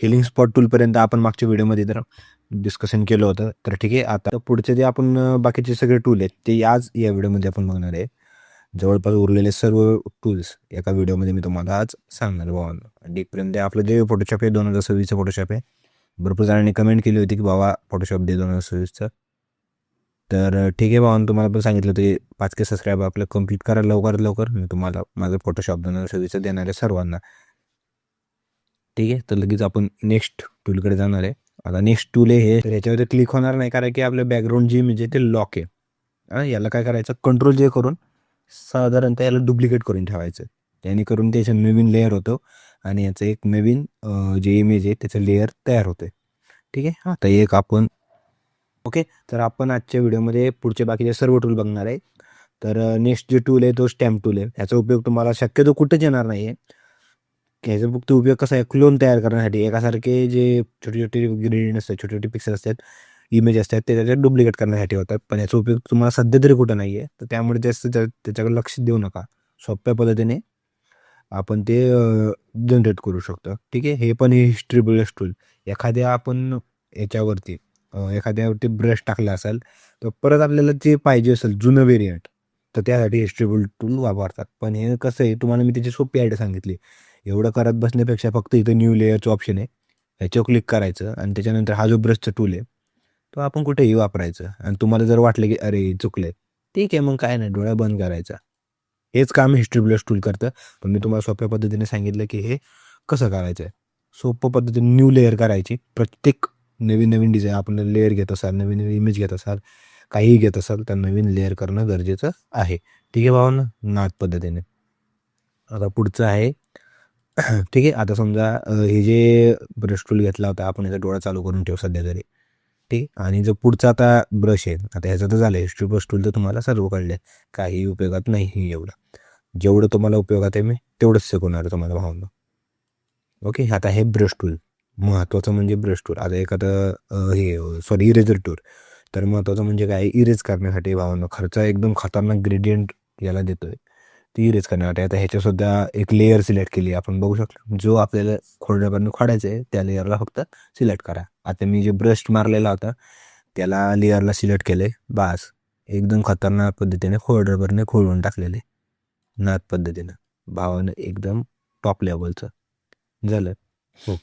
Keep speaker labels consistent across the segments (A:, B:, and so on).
A: Healing spot टूलपर्यंत आपण मागच्या व्हिडिओमध्ये तर डिस्कशन केलं होतं. तर ठीक आहे, आता पुढचे जे आपण बाकीचे सगळे टूल आहेत ते आज या व्हिडिओमध्ये आपण बघणार आहे. जवळपास उरलेले सर्व टूल्स एका व्हिडिओमध्ये मी तुम्हाला आज सांगणार भावांनो. डीपपर्यंत आपलं जे फोटोशॉप आहे 2026चं फोटोशॉप आहे. भरपूर जणांनी कमेंट केली होती की बाबा फोटोशॉप दे 2026चं. तर ठीक आहे भावांनो, तुम्हाला पण सांगितलं होतं की 5K सबस्क्राईब आपलं कंप्लीट करा लवकरात लवकर. मी तुम्हाला माझं फोटोशॉप 2026चं देणार आहे सर्वांना. ठीक आहे, तर लगेच आपण नेक्स्ट टूलकडे जाणार आहे. आता नेक्स्ट टूल आहे हे, तर ह्याच्यावरती क्लिक होणार नाही कारण की आपलं बॅकग्राऊंड जी इमेज आहे ते लॉक आहे. याला काय करायचं, कंट्रोल जे करून साधारणतः याला डुप्लिकेट करून ठेवायचं. जेणेकरून त्याचं नवीन लेअर होतं आणि याचं एक नवीन जे इमेज आहे त्याचं लेअर तयार होतं. ठीक आहे, आता एक आपण ओके. तर आपण आजच्या व्हिडिओमध्ये पुढचे बाकीचे सर्व टूल बघणार आहे. तर नेक्स्ट जे टूल आहे तो स्टॅम्प टूल आहे. ह्याचा उपयोग तुम्हाला शक्यतो कुठेच येणार नाही आहे. ह्याचा फक्त उपयोग कसा आहे, क्लोन तयार करण्यासाठी. एकासारखे जे छोटे छोटे ग्रेडियंट असतात, छोटे छोटे पिक्सल असतात, इमेज असतात, ते त्याच्यात डुप्लिकेट करण्यासाठी होतात. पण याचा उपयोग तुम्हाला सध्या तरी कुठं नाही आहे. तर त्यामुळे जास्त त्याच्याकडे लक्ष देऊ नका. सोप्या पद्धतीने आपण ते जनरेट करू शकतो. ठीक आहे, हे पण हिस्ट्री ब्रश टूल. एखाद्या आपण याच्यावरती एखाद्यावरती ब्रश टाकला असेल तर परत आपल्याला जे पाहिजे असेल जुनं व्हेरियंट, तर त्यासाठी हिस्ट्री टूल वापरतात. पण हे कसं आहे, तुम्हाला मी त्याची सोपी आयडिया सांगितली. एवढं करत बसण्यापेक्षा फक्त इथं न्यू लेअरचं ऑप्शन आहे, ह्याच्यावर क्लिक करायचं आणि त्याच्यानंतर हा जो ब्रशचा टूल आहे तो आपण कुठेही वापरायचं. आणि तुम्हाला जर वाटलं की अरे चुकले, ठीक आहे, मग काय नाही, डोळा बंद करायचा. हेच काम हिस्ट्री ब्रश टूल करतं. पण मी तुम्हाला सोप्या पद्धतीने सांगितलं की हे कसं करायचं आहे. सोप्या पद्धतीने न्यू लेअर करायची. प्रत्येक नवीन नवीन डिझाईन आपण लेअर घेत असाल, नवीन नवीन इमेज घेत असाल, काहीही घेत असाल तर नवीन लेअर करणं गरजेचं आहे. ठीक आहे भावांनो, नाच पद्धतीने. आता पुढचं आहे ठीक आहे, आता समजा हे जे ब्रश टूल घेतला होता आपण, याचा डोळा चालू करून ठेव सध्या तरी. ठीक, आणि जो पुढचा आता ब्रश आहे, आता ह्याचं तर झालं हिस्ट्री ब्रश टूल, तर तुम्हाला सर्व कळले काही उपयोगात नाही एवढं. जेवढं तुम्हाला उपयोगात आहे मी तेवढंच शिकवणार आहे तुम्हाला भावना. ओके, आता हे ब्रश टूल महत्त्वाचं म्हणजे ब्रश टूल. आता एखादं हे सॉरी इरेजर टूल, तर महत्त्वाचं म्हणजे काय, इरेज करण्यासाठी भावना खर्च एकदम खतरनाक ग्रेडियंट याला देतोय ती इरेज करण्यासाठी. आता ह्याच्यासुद्धा एक लेअर सिलेक्ट केली आपण बघू शकतो. जो आपल्याला खोडण्यापर्यंत खोडायचं आहे त्या लेअरला फक्त सिलेक्ट करा. आता मी जे ब्रश मारलेला होता त्याला लेअरला सिलेक्ट केले, बास. एकदम खतरनाक पद्धतीने फोल्डरवरने खोडून टाकलेले नाद पद्धतीनं भावानं, एकदम टॉप लेवलचं झालं. हो,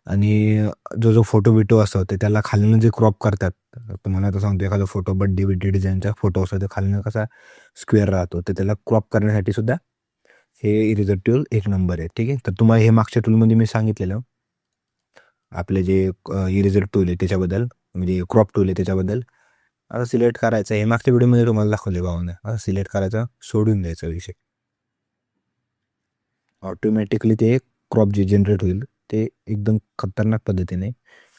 A: आणि जो जो फोटो बिटो असतो ते त्याला खालनं जे क्रॉप करतात, तुम्हाला आता सांगतो, एखादा फोटो बड्डे बिड्डे डिझाईनचा फोटो असतो तर खालनं कसा स्क्वेअर राहतो, तर त्याला क्रॉप करण्यासाठी सुद्धा हे इरेजर टूल एक नंबर आहे. ठीक आहे, तर तुम्हाला हे मागच्या टूलमध्ये मी सांगितलेलं आपले जे इरेजर टूल आहे त्याच्याबद्दल, म्हणजे क्रॉप टूल आहे त्याच्याबद्दल. आता सिलेक्ट करायचं, हे मागच्या व्हिडिओमध्ये तुम्हाला दाखवले भावना. आता सिलेक्ट करायचा, सोडून द्यायचा विषय. ऑटोमॅटिकली ते क्रॉप जे जनरेट होईल ते एकदम खतरनाक पद्धतीने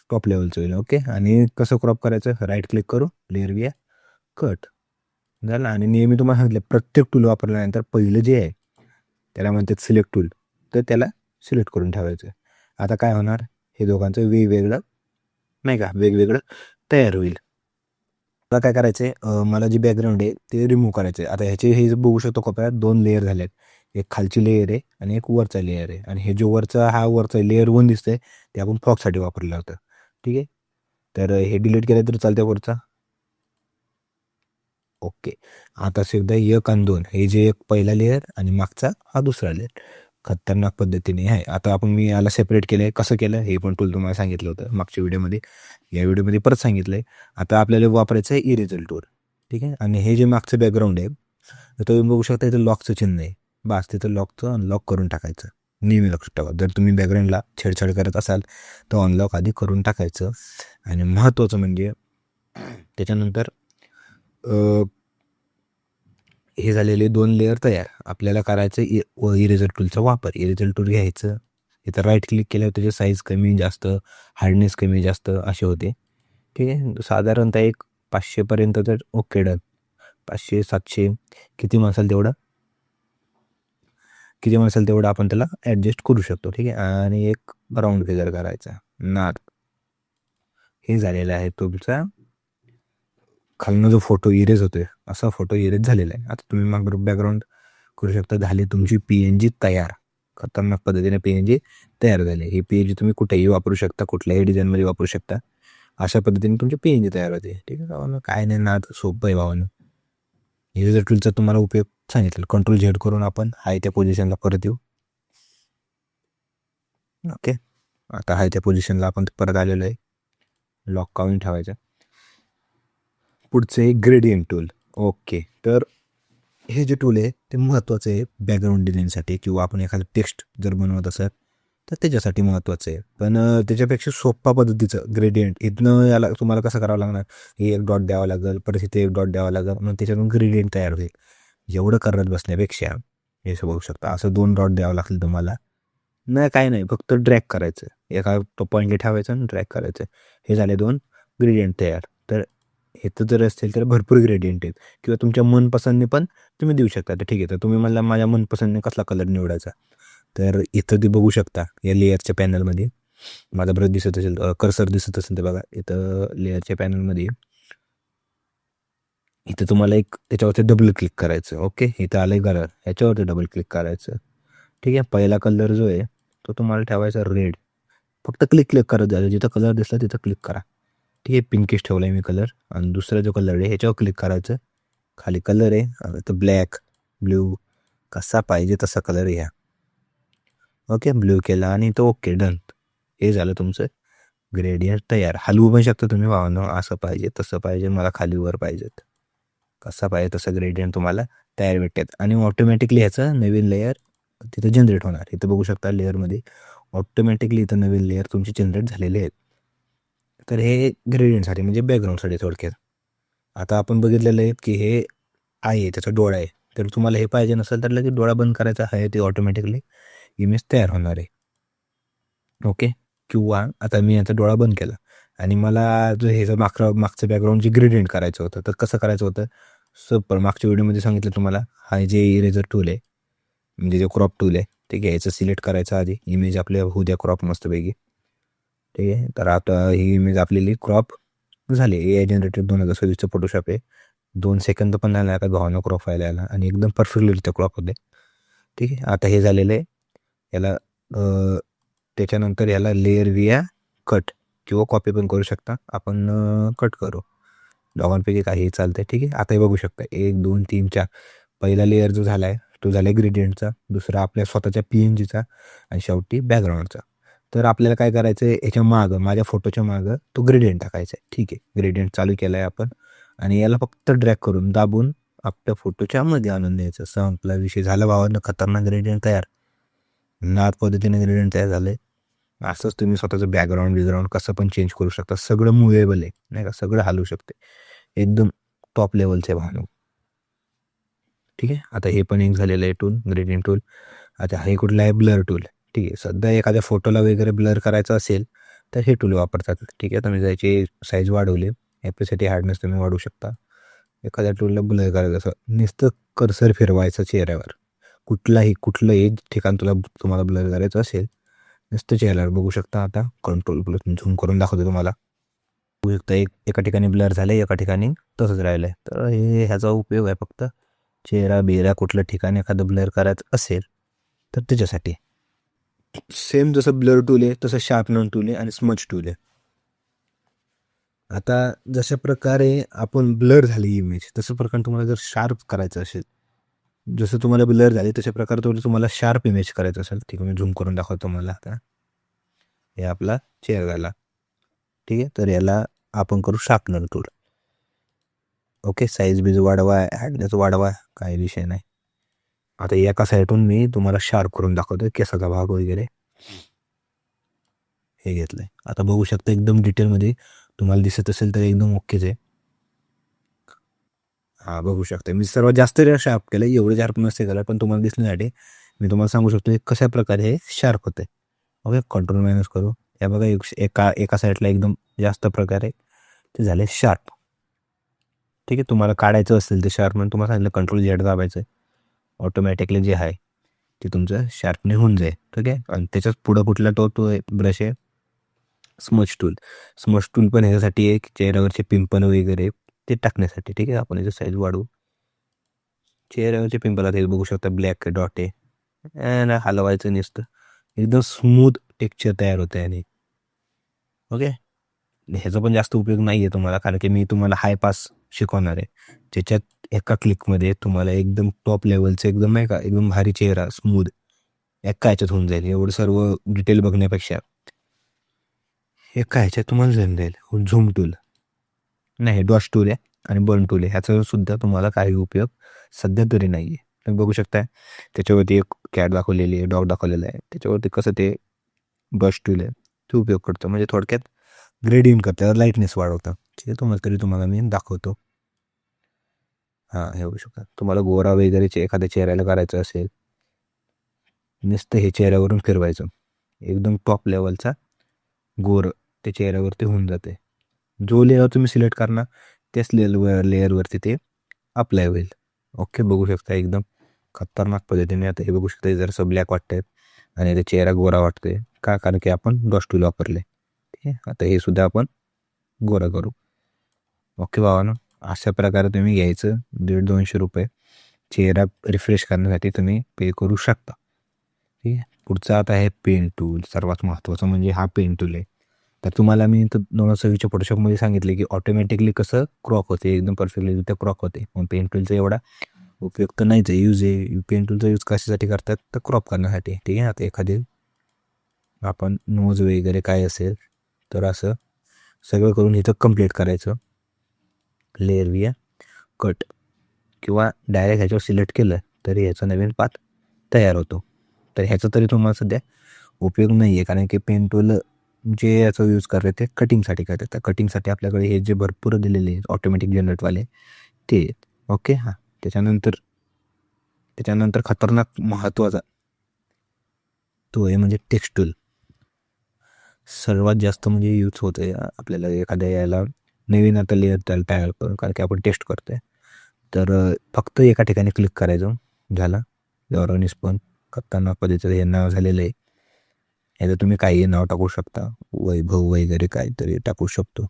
A: टॉप लेवलचं होईल. ओके, आणि कसं क्रॉप करायचं, राईट क्लिक करू, लेअर व्हिया, कट झालं. आणि नेहमी तुम्हाला सांगितलं प्रत्येक टूल वापरल्यानंतर पहिलं जे आहे त्याला म्हणतात सिलेक्ट टूल, तर त्याला सिलेक्ट करून ठेवायचं. आता काय होणार, हे दोघांचं वेगवेगळं नाही का, वेगवेगळं तयार होईल. आता काय करायचं आहे, मला जे बॅकग्राऊंड आहे ते रिमूव्ह करायचं आहे. आता ह्याचे हे बघू शकतो कोपऱ्यात 2 लेअर झाले आहेत. एक खालची लेअर आहे आणि एक वरचा लेअर आहे. आणि हे जो वरचा लेअर 1 दिसतंय ते आपण फॉगसाठी वापरलं होतं. ठीक आहे, तर हे डिलीट केलं तर चालतं वरचा. ओके, आता सुद्धा 1 आणि 2 हे जे एक पहिला लेअर आणि मागचा हा दुसरा लेअर खतरनाक पद्धतीने आहे. आता मी याला सेपरेट केलं आहे. कसं केलं हे पण टूल तुम्हाला सांगितलं होतं मागच्या व्हिडिओमध्ये. या व्हिडिओमध्ये परत सांगितलं आहे. आता आपल्याला वापरायचं आहे इरेजर टूल. ठीक आहे, आणि हे जे मागचं बॅकग्राऊंड आहे तर तुम्ही बघू शकता इथं लॉकचं चिन्ह आहे. बस तिथं लॉकचं अनलॉक करून टाकायचं. नेहमी लक्षात ठेवा, जर तुम्ही बॅकग्राऊंडला छेडछाड करत असाल तर अनलॉक आधी करून टाकायचं. आणि महत्त्वाचं म्हणजे त्याच्यानंतर हे झालेले 2 लेअर तयार. आपल्याला करायचं इरेजर टूलचा वापर. इरेजर टूल घ्यायचं, इथं राईट क्लिक केल्यावर त्याची साईज कमी जास्त, हार्डनेस कमी जास्त असे होते. ठीक आहे, साधारणतः एक 500पर्यंत तर ओके डन. 500-700 किती म्हणसाल तेवढं आपण त्याला ॲडजस्ट करू शकतो. ठीक आहे, आणि एक राऊंड फिगर करायचा नाद. हे झालेला आहे तुमचा खालनं जो फोटो इरेज होतोय असा फोटो इरेज झालेला आहे. आता तुम्ही मग बॅकग्राऊंड करू शकता. झाली तुमची PNG तयार. खतरनाक पद्धतीने PNG तयार झाले. ही PNG तुम्ही कुठेही वापरू शकता, कुठल्याही डिझाईनमध्ये वापरू शकता. अशा पद्धतीने तुमची PNG तयार होते. ठीक आहे भावानं, काय नाही नाद, सोपं आहे भावानं. युजर टूलचा तुम्हाला उपयोग सांगितलं. कंट्रोल झेड करून आपण हाय त्या पोझिशनला परत येऊ. ओके, आता हाय त्या पोझिशनला आपण परत आलेलो आहे. लॉक काढून ठेवायचं. पुढचे ग्रेडियंट टूल. ओके, तर हे जे टूल आहे ते महत्त्वाचं आहे बॅकग्राऊंड डिझाईनसाठी, किंवा आपण एखादं टेक्स्ट जर बनवत असेल तर त्याच्यासाठी महत्त्वाचं आहे. पण त्याच्यापेक्षा सोप्पा पद्धतीचं ग्रेडियंट इथनं याला तुम्हाला कसं करावं लागणार, हे एक डॉट द्यावं लागेल, परत इथे एक डॉट द्यावं लागेल, मग त्याच्यातून ग्रेडियंट तयार होईल. एवढं करत बसण्यापेक्षा हे बघू शकता, असं 2 डॉट द्यावं लागतील तुम्हाला. नाही, काय नाही, फक्त ड्रॅग करायचं, एका तो पॉईंटला ठेवायचं आणि ड्रॅग करायचं. हे झाले 2 ग्रेडियंट तयार. तर इथं जर असतील तर भरपूर ग्रेडियंट आहेत, किंवा तुमच्या मनपसंतने पण तुम्ही देऊ शकता. तर ठीक आहे, तर तुम्ही मला माझ्या मनपसंतने कसला कलर निवडायचा, तर इथं ते बघू शकता या लेअरच्या पॅनलमध्ये. माझा ब्रश दिसत असेल, कर्सर दिसत असेल तर बघा, इथं लेअरच्या पॅनलमध्ये इथं तुम्हाला एक त्याच्यावरती डबल क्लिक करायचं. ओके, इथं आलं कलर, ह्याच्यावरती डबल क्लिक करायचं. ठीक आहे, पहिला कलर जो आहे तो तुम्हाला ठेवायचा रेड. फक्त क्लिक करत जायचं, जिथं कलर दिसला तिथं क्लिक करा. ठीक आहे, पिंकिश ठेवला आहे मी कलर. आणि दुसरा जो कलर आहे ह्याच्यावर क्लिक करायचं. खाली कलर आहे तर ब्लॅक, ब्ल्यू, कसा पाहिजे तसा कलर घ्या. ओके, ब्ल्यू केला आणि तो ओके, डन. हे झालं तुमचं ग्रेडियंट तयार. हलवू पण शकता तुम्ही भावांनो, असं पाहिजे तसं पाहिजे, मला खाली वर पाहिजेत, कसा पाहिजे तसं ग्रेडियंट तुम्हाला तयार भेटतात. आणि ऑटोमॅटिकली ह्याचं नवीन लेअर तिथं जनरेट होणार. इथं बघू शकता लेअरमध्ये ऑटोमॅटिकली इथं नवीन लेअर तुमची जनरेट झालेले आहेत. तर हे ग्रेडियंटसाठी म्हणजे बॅकग्राऊंडसाठी थोडक्यात. आता आपण बघितलेलं आहे की हे आहे, त्याचा डोळा आहे. तर तुम्हाला हे पाहिजे नसेल तर लगेच डोळा बंद करायचा आहे, ते ऑटोमॅटिकली इमेज तयार होणार आहे. ओके, किंवा आता मी याचा डोळा बंद केला आणि मला जो ह्याचं मागचं बॅकग्राऊंड जे ग्रेडियंट करायचं होतं, तर कसं करायचं होतं, सोपं. मागच्या व्हिडिओमध्ये सांगितलं तुम्हाला, हा जे इरेजर टूल आहे, म्हणजे जे क्रॉप टूल आहे, ते घ्यायचं, सिलेक्ट करायचं आधी. इमेज आपल्या होऊ द्या क्रॉप मस्तपैकी. ठीक आहे, तर आता ही इमेज आपल्याली क्रॉप झाली. AI जनरेटेड 2026चं फोटोशॉप आहे. 2 सेकंद पण नाही लागत भावना क्रॉप व्हायला याला, आणि एकदम परफेक्टली क्रॉप होते. ठीक आहे, आता हे झालेलं आहे. याला त्याच्यानंतर याला लेअर विया कट किंवा कॉपी पण करू शकता आपण. कट करू, दोघांपैकी काही चालतंय. ठीक आहे, आता हे बघू शकता 1 2 3 4. पहिला लेअर जो झाला आहे तो झाला आहे ग्रेडियंटचा, दुसरा आपल्या स्वतःच्या PNGचा, आणि शेवटी बॅकग्राऊंडचा. तर आपल्याला काय करायचं आहे, याच्या मागं, माझ्या फोटोच्या मागं तो ग्रेडियंट टाकायचा आहे. ठीक आहे, ग्रेडियंट चालू केला आहे आपण, आणि याला फक्त ड्रॅग करून दाबून आपल्या फोटोच्या मध्ये आणून द्यायचं. संपला विषय, झाला भावानं खतरनाक ग्रेडियंट तयार. नाद पद्धतीने ग्रेडियंट तयार झालं आहे. असंच तुम्ही स्वतःचं बॅकग्राऊंड कसं पण चेंज करू शकता. सगळं मुव्हेबल आहे, नाही का, सगळं हलवू शकते, एकदम टॉप लेवलचे भावना. ठीक आहे, आता हे पण एक झालेलं आहे टूल, ग्रेडियंट टूल. आता हे कुठलं आहे, ब्लर टूल. ठीक आहे, सध्या एखाद्या फोटोला वगैरे ब्लर करायचं असेल तर हे टूल वापरतात. ठीक आहे, तुम्ही त्याची साईज वाढवली, ॲपेसिटी हार्डनेस तुम्ही वाढवू शकता. एखाद्या टूलला ब्लर करायचं असं, नुसतं कर्सर फिरवायचं चेहऱ्यावर, कुठलंही ठिकाण तुम्हाला ब्लर करायचं असेल, नुसतं चेहऱ्यावर बघू शकता. आता कंट्रोल प्लस झूम करून दाखवतो तुम्हाला. बघू शकता एका ठिकाणी ब्लर झालं, एका ठिकाणी तसंच राहिलं आहे. तर ह्याचा उपयोग आहे फक्त चेहरा बिहरा कुठलं ठिकाण एखादं ब्लर करायचं असेल तर त्याच्यासाठी. सेम जसं ब्लर टूल आहे तसं शार्पनर टूल आहे आणि स्मच टूल आहे. आता जशा प्रकारे आपण ब्लर झाली इमेज, तसं प्रकारे तुम्हाला जर शार्प करायचं असेल, जसं तुम्हाला ब्लर झाली तशा प्रकारे तुम्हाला शार्प इमेज करायचं असेल, ठीक आहे, मी झूम करून दाखवतो तुम्हाला. आता हे आपला चेहरा झाला. ठीक आहे, तर याला आपण करू शार्पनर टूल. ओके, साईज बीज वाढवा, हार्डनेस वाढवा, काही विषय नाही. आता एका साईडून मी तुम्हाला शार्प करून दाखवतो, केसाचा भाग वगैरे हे घेतलं आहे. आता बघू शकता एकदम डिटेलमध्ये तुम्हाला दिसत असेल तर एकदम ओकेच आहे. हां, बघू शकता मी सर्वात जास्त शार्प केलं, एवढं शार्प नसते केलं, पण तुम्हाला दिसण्यासाठी मी तुम्हाला सांगू शकतो की कशा प्रकारे हे शार्प होते. ओके, कंट्रोल मायनस करू, हे बघा एका साईडला एकदम जास्त प्रकारे ते झाले शार्प. ठीक आहे, तुम्हाला काढायचं असेल ते शार्प म्हणून तुम्हाला सांगितलं कंट्रोल झेड दाबायचं आहे, ऑटोमॅटिकली जे आहे ते तुमचं शार्पने होऊन जाईल. ठीक आहे, आणि त्याच्याच पुढं कुठला तो ब्रश आहे, स्मच टूल. स्मच टूल पण ह्याच्यासाठी आहे की चेहऱ्यावरचे पिंपल वगैरे ते टाकण्यासाठी. ठीक आहे, आपण याचं साईज वाढवू. चेहऱ्यावरचे पिंपल आता हे बघू शकता ब्लॅक डॉट आहे, हलवायचं नसतं, एकदम स्मूथ टेक्स्चर तयार होतं आणि ओके. ह्याचा पण जास्त उपयोग नाही आहे तुम्हाला, कारण की मी तुम्हाला हाय पास शिकवणार आहे, ज्याच्यात एका क्लिकमध्ये तुम्हाला एकदम टॉप लेवलचं एकदम नाही का एकदम भारी चेहरा स्मूथ एका ह्याच्यात होऊन जाईल. एवढं सर्व डिटेल बघण्यापेक्षा एका ह्याच्यात तुम्हाला जम जाईल. झूम टूल नाही, डॉश टूल आहे आणि बर्न टूल आहे, ह्याचा सुद्धा तुम्हाला काही उपयोग सध्या तरी नाही आहे. तुम्ही बघू शकता त्याच्यावरती एक कॅट दाखवलेली आहे, डॉग दाखवलेला आहे, त्याच्यावरती कसं ते डॉश टूल आहे ते उपयोग करतं, म्हणजे थोडक्यात ग्रेडियंट करतं, लाईटनेस वाढवतं. ठीक आहे, तुम्हाला मी दाखवतो. हां, हे होऊ शकतं. तुम्हाला गोरा वगैरे एखाद्या चेहऱ्याला करायचं असेल, नुसतं हे चेहऱ्यावरून फिरवायचं, एकदम टॉप लेवलचा गोर ते चेहऱ्यावरती होऊन जाते. जो लेअर तुम्ही सिलेक्ट करणार त्याच लेअरवरती ते अप्लाय होईल. ओके, बघू शकता एकदम खतरनाक पद्धतीने. आता हे बघू शकता जरासं ब्लॅक वाटतंय आणि ते चेहरा गोरा वाटतोय का, कारण की आपण डॉश टूल वापरले. ठीक आहे, आता हे सुद्धा आपण गोरा करू. ओके भावानं, अशा प्रकारे तुम्ही घ्यायचं 150-200 रुपये चेहरा रिफ्रेश करण्यासाठी तुम्ही पे करू शकता. ठीक आहे, पुढचं आता आहे पेन टूल. सर्वात महत्त्वाचं म्हणजे हा पेन टूल आहे. तर तुम्हाला मी 926च्या फोटोशॉपमध्ये सांगितले की ऑटोमॅटिकली कसं क्रॉप होते, एकदम परफेक्टली ते क्रॉप होते. पण पेन टूलचा एवढा उपयोग तर नाहीच आहे. यूज आहे पेन टूलचा यूज कशासाठी करतात तर क्रॉप करण्यासाठी. ठीक आहे, आता एखादे आपण नोज वगैरे काय असेल तर असं सगळं करून इथं कंप्लीट करायचं. लेअर विया कट किंवा डायरेक्ट ह्याच्यावर सिलेक्ट केलं तरी ह्याचा नवीन पाथ तयार होतो. तर ह्याचा तरी तुम्हाला सध्या उपयोग नाही आहे, कारण की पेन टूल जे याचा यूज करतात ते कटिंगसाठी करतात. त्या कटिंगसाठी आपल्याकडे हे जे भरपूर दिलेले आहेत ऑटोमॅटिक जनरेटवाले ते आहेत. ओके, हां, त्याच्यानंतर खतरनाक महत्त्वाचा तो आहे म्हणजे टेक्स्ट टूल. सर्वात जास्त म्हणजे यूज होतं आहे आपल्याला एखाद्या याला नवीन आता लेअर त्याला तयार करून, कारण की आपण टेस्ट करतो आहे. तर फक्त एका ठिकाणी क्लिक करायचं, झाला लॉरेन्स पण खतरनाक पद्धतीचं हे नाव झालेलं आहे. ह्याचं तुम्ही काही नाव टाकू शकता, वैभव वगैरे काहीतरी टाकू शकतो.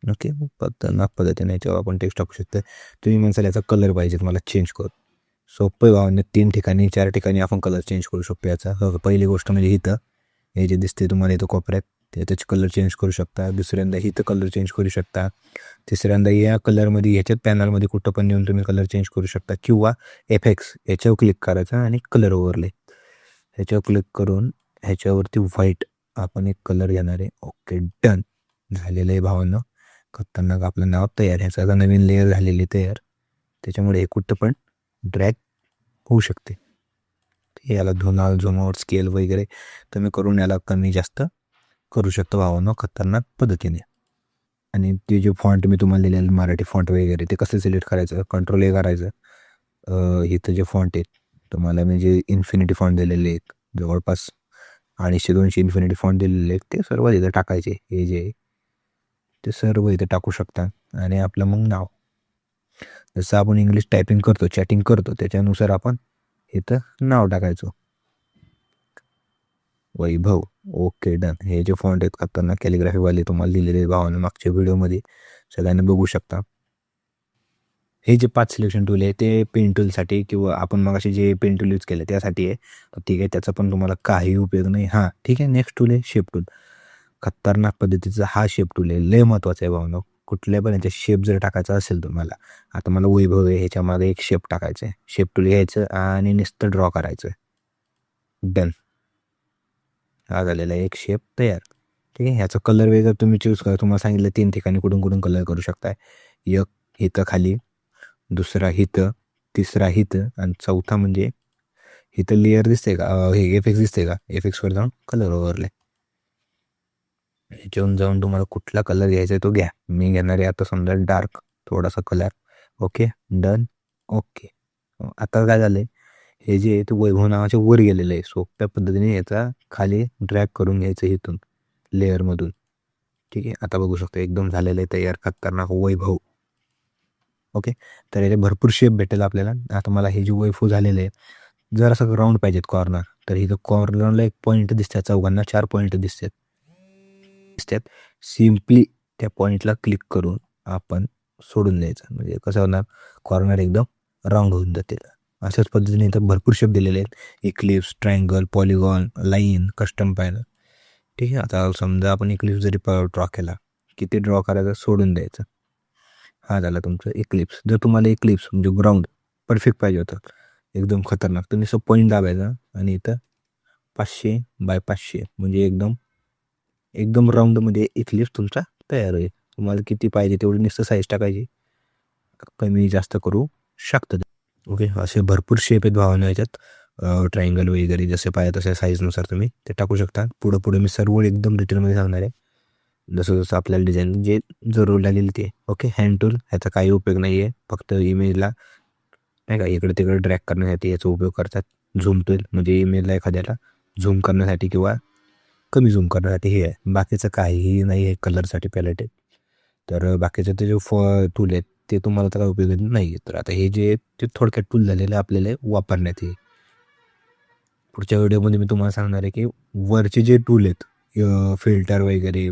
A: ओके, खतरनाक पद्धतीने याच्यावर आपण टेक्स्ट टाकू शकतो. तुम्ही म्हणसाल याचा कलर पाहिजे मला चेंज करू, सोपं भावाने 3 ठिकाणी 4 ठिकाणी आपण कलर चेंज करू शकतो याचा. पहिली गोष्ट म्हणजे इथं हे जे दिसते तुम्हाला इथं कोपऱ्यात त्याचे कलर चेंज करू शकता. दुसऱ्यांदा इथं कलर चेंज करू शकता. तिसऱ्यांदा या कलरमध्ये ह्याच्यात पॅनलमध्ये कुठं पण नेऊन तुम्ही कलर चेंज करू शकता, किंवा एफेक्ट्स याच्यावर क्लिक करायचं आणि कलर ओव्हरले ह्याच्यावर क्लिक करून ह्याच्यावरती व्हाईट आपण एक कलर घेणार आहे. ओके, डन झालेलं आहे भावांनो. खतरनाक आपलं नाव तयार, ह्याचा आता नवीन लेअर झालेली तयार, त्याच्यामुळे हे कुठं पण ड्रॅग होऊ शकते. याला झूम आउट स्केल वगैरे तुम्ही करून याला कमी जास्त करू शकता भावांनो खतरनाक पद्धतीने. आणि ते जे फॉन्ट मी तुम्हाला दिलेलं मराठी फॉन्ट वगैरे ते कसं सिलेक्ट करायचं, कंट्रोल ए करायचं. इथं जे फॉन्ट आहेत तुम्हाला मी जे इन्फिनिटी फॉन्ट दिलेले आहेत, जवळपास 250-200 इन्फिनिटी फॉन्ट दिलेले आहेत, ते सर्व इथं टाकायचे. हे जे ते सर्व इथं टाकू शकता. आणि आपलं मग नाव जसं आपण इंग्लिश टायपिंग करतो, चॅटिंग करतो, त्याच्यानुसार आपण इथं नाव टाकायचं, वैभव. Okay, done. हे जे फॉन्ट आहेत खतरनाक कॅलिग्राफीवाले तुम्हाला दिलेले भावानं मागच्या व्हिडिओमध्ये सगळ्यांना बघू शकता. हे जे 5 सिलेक्शन टूल आहे ते पेन टूलसाठी, किंवा आपण मग असे जे पेन टूल यूज केलं त्यासाठी आहे. ठीक आहे, त्याचा पण तुम्हाला काही उपयोग नाही. हां, ठीक आहे, नेक्स्ट टूल आहे शेप टूल. खतरनाक पद्धतीचा हा शेप टूल आहे, लय महत्त्वाचा आहे भावना. कुठल्या पण याच्या शेप जर टाकायचा असेल तुम्हाला, आता मला वैभव आहे ह्याच्यामध्ये एक शेप टाकायचं आहे, शेप टूल घ्यायचं आणि नुसतं ड्रॉ करायचं आहे. डन, हा झालेला एक शेप तयार. ठीक आहे, ह्याचा कलर वगैरे तुम्ही चूज करा. तुम्हाला सांगितलं 3 ठिकाणी कुठून कुठून कलर करू शकताय. एक इथं खाली, दुसरा इथं, तिसरा इथं आणि चौथा म्हणजे इथं लेअर दिसते का, हे एफेक्स दिसते का, एफेक्सवर जाऊन कलर ओव्हरले ह्याच्यावरून जाऊन तुम्हाला कुठला कलर घ्यायचा आहे तो घ्या. मी घेणार आहे आता समजा डार्क थोडासा कलर. Okay, done. ओके, आता काय झालं आहे, हे जे आहे ते वैभव नावाच्या वर गेलेलं आहे. सोप्या पद्धतीने याचा खाली ड्रॅग करून घ्यायचं इथून लेअरमधून. ठीक आहे, आता बघू शकतो एकदम झालेलं आहे तयार खतरनाक वैभव. ओके, तर याचे भरपूर शेप भेटेल आपल्याला. आता मला हे जे वैभव झालेलं आहे जर असं राऊंड पाहिजेत कॉर्नर, तर इथं कॉर्नरला एक पॉईंट दिसतात, चौघांना 4 पॉईंट दिसतात. सिम्पली त्या पॉईंटला क्लिक करून आपण सोडून द्यायचं, म्हणजे कसं होणार, कॉर्नर एकदम राऊंड होऊन जातील. अशाच पद्धतीने इथं भरपूर शेप दिलेले आहेत. Eclipse, triangle, polygon, line, custom panel. ठीक आहे. आता समजा आपण इक्लिप्स जरी ड्रॉ केला, किती ड्रॉ करायचं सोडून द्यायचं. हा झाला तुमचं इक्लिप्स. जर तुम्हाला इक्लिप्स म्हणजे ग्राउंड परफेक्ट पाहिजे होतं, एकदम खतरनाक, तर नुसतं पॉईंट दाबायचा आणि इथं 500 बाय 500 म्हणजे एकदम एकदम राऊंडमध्ये इक्लिप्स तुमचा तयार होईल. तुम्हाला किती पाहिजे तेवढी नुसतं साईज टाकायची, कमी जास्त करू शकतं. ओके. असे भरपूर शेप आहेत भावानं याच्यात. ट्रायंगल वगैरे जसे पाहिजे तसे साईजनुसार तुम्ही ते टाकू शकता. पुढे मी सर्व एकदम डिटेलमध्ये सांगणार आहे. जसं जसं आपल्याला डिझाईन जे जरूर लागेल ते. ओके. हँड टूल ह्याचा काही उपयोग नाही आहे. फक्त इमेजला नाही का इकडे तिकडे ड्रॅग करण्यासाठी याचा उपयोग करतात. झूम टूल म्हणजे इमेजला एखाद्याला झूम करण्यासाठी किंवा कमी झूम करण्यासाठी हे आहे. बाकीचं काहीही नाही आहे. कलरसाठी पॅलेट आहे. तर बाकीचे ते जे टूल आहेत ते तुम्हाला त्याला उपयोगी नाही आहे. तर आता हे जे ते थोडक्यात टूल झालेलं आपल्याला वापरण्यात येईल. पुढच्या व्हिडिओमध्ये मी तुम्हाला सांगणार आहे की वरचे जे टूल आहेत, फिल्टर वगैरे,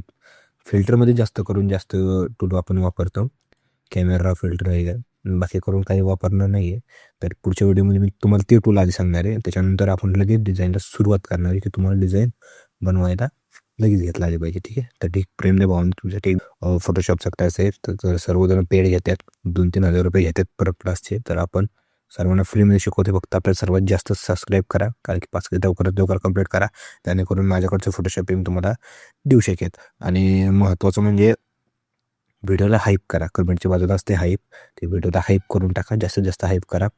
A: फिल्टरमध्ये जास्त करून जास्त टूल आपण वापरतो. कॅमेरा फिल्टर वगैरे, बाकी करून काही वापरणार नाही आहे. तर पुढच्या व्हिडिओमध्ये मी तुम्हाला ते टूल आधी सांगणार आहे. त्याच्यानंतर आपण लगेच डिझाईनला सुरुवात करणार आहे की तुम्हाला डिझाईन बनवायला लगेच घेतला आले पाहिजे. ठीक आहे. तर ठीक प्रेम दे भावानं तुमच्यासाठी फोटोशॉप सक्ता असेल तर सर्वजण पेड घेतात, 2-3 हजार रुपये घेतात पर क्लासचे. तर आपण सर्वांना फ्रीमध्ये शिकवते. फक्त आपल्याला सर्वात जास्त सबस्क्राईब करा, कारण की 5 लवकरात कंप्लीट करा, जेणेकरून माझ्याकडचं फोटोशॉप मी तुम्हाला देऊ शकेल. आणि महत्त्वाचं म्हणजे व्हिडिओला हाईप करा. कमेंटच्या बाजूला असते हाईप, ते व्हिडिओला हाईप करून टाका, जास्तीत जास्त हाईप करा.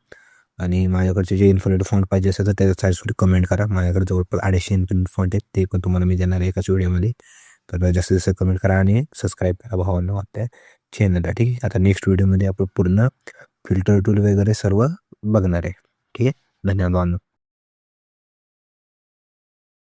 A: आणि माझ्याकडचे जे इन्फिनिटी फॉन्ट पाहिजे असेल तर त्याच्या साईजसाठी कमेंट करा. माझ्याकडे जवळपास 250 इन्फिनिटी फॉन्ट आहेत, ते पण तुम्हाला मी देणार आहे एकाच व्हिडिओमध्ये. तर जास्तीत जास्त कमेंट करा आणि सबस्क्राईब करा भावांनो आपल्या चॅनलला. ठीक आहे. आता नेक्स्ट व्हिडिओमध्ये आपण पूर्ण फिल्टर टूल वगैरे सर्व बघणार आहे. ठीक आहे. धन्यवाद भावांनो.